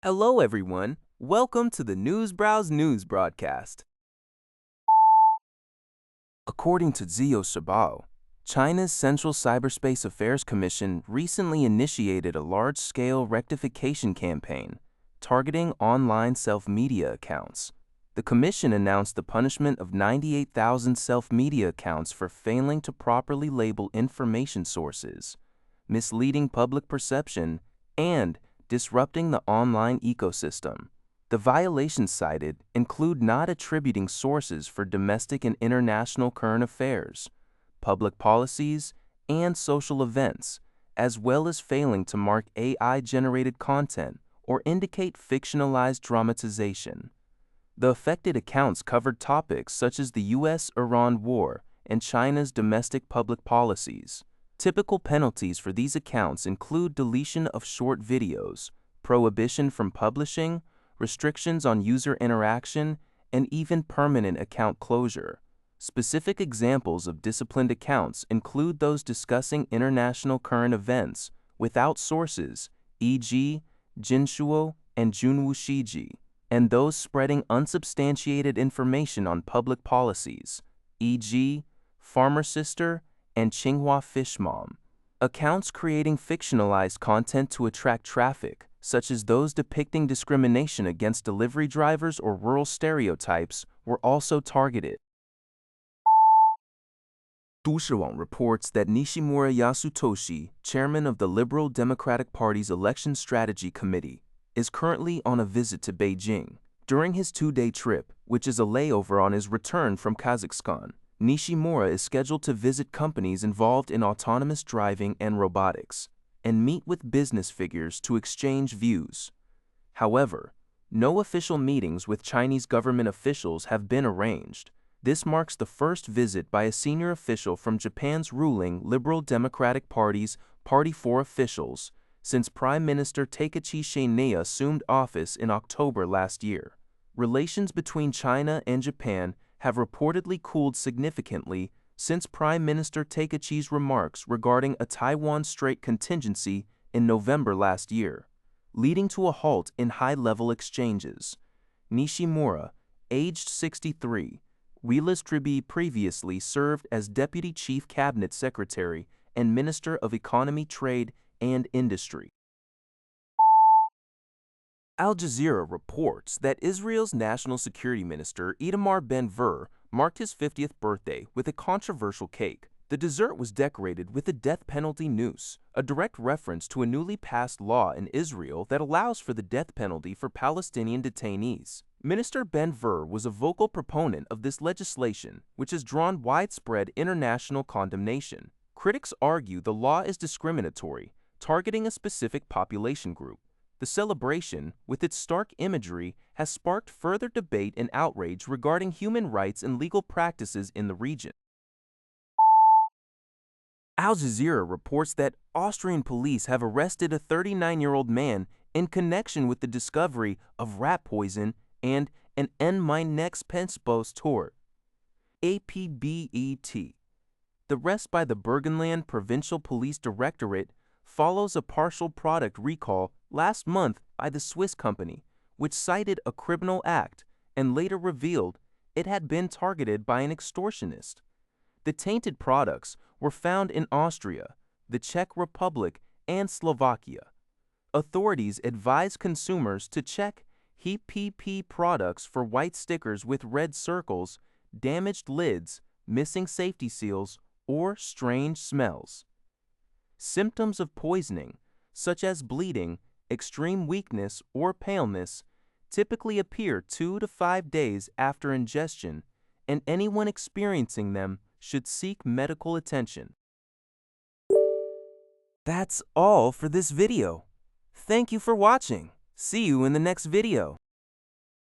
Hello everyone, welcome to the Newsbrowse News broadcast. According to Zio Shabao, China's Central Cyberspace Affairs Commission recently initiated a large-scale rectification campaign targeting online self-media accounts. The commission announced the punishment of 98,000 self-media accounts for failing to properly label information sources, misleading public perception, and disrupting the online ecosystem. The violations cited include not attributing sources for domestic and international current affairs, public policies, and social events, as well as failing to mark AI-generated content or indicate fictionalized dramatization. The affected accounts covered topics such as the U.S.-Iran war and China's domestic public policies. Typical penalties for these accounts include deletion of short videos, prohibition from publishing, restrictions on user interaction, and even permanent account closure. Specific examples of disciplined accounts include those discussing international current events without sources, e.g., Jinshuo and Junwushiji, and those spreading unsubstantiated information on public policies, e.g., Farmer Sister and Tsinghua Fish Mom. Accounts creating fictionalized content to attract traffic, such as those depicting discrimination against delivery drivers or rural stereotypes, were also targeted. 都市网 reports that Nishimura Yasutoshi, chairman of the Liberal Democratic Party's Election Strategy Committee, is currently on a visit to Beijing. During his two-day trip, which is a layover on his return from Kazakhstan, Nishimura is scheduled to visit companies involved in autonomous driving and robotics, and meet with business figures to exchange views. However, no official meetings with Chinese government officials have been arranged. This marks the first visit by a senior official from Japan's ruling Liberal Democratic Party's Party 4 officials since Prime Minister Takeshi Shinei assumed office in October last year. Relations between China and Japan have reportedly cooled significantly since Prime Minister Takeshi's remarks regarding a Taiwan Strait contingency in November last year, leading to a halt in high-level exchanges. Nishimura, aged 63, previously served as Deputy Chief Cabinet Secretary and Minister of Economy, Trade, and Industry. Al Jazeera reports that Israel's National Security Minister Itamar Ben-Gvir marked his 50th birthday with a controversial cake. The dessert was decorated with the death penalty noose, a direct reference to a newly passed law in Israel that allows for the death penalty for Palestinian detainees. Minister Ben-Gvir was a vocal proponent of this legislation, which has drawn widespread international condemnation. Critics argue the law is discriminatory, targeting a specific population group. The celebration, with its stark imagery, has sparked further debate and outrage regarding human rights and legal practices in the region. Al Jazeera reports that Austrian police have arrested a 39-year-old man in connection with the discovery of rat poison and an N mein Next Pensbos Tor. APBET. The arrest by the Burgenland Provincial Police Directorate follows a partial product recall last month by the Swiss company, which cited a criminal act and later revealed it had been targeted by an extortionist. The tainted products were found in Austria, the Czech Republic, and Slovakia. Authorities advise consumers to check HPP products for white stickers with red circles, damaged lids, missing safety seals, or strange smells. Symptoms of poisoning, such as bleeding, extreme weakness, or paleness, typically appear 2 to 5 days after ingestion, and anyone experiencing them should seek medical attention. That's all for this video. Thank you for watching. See you in the next video.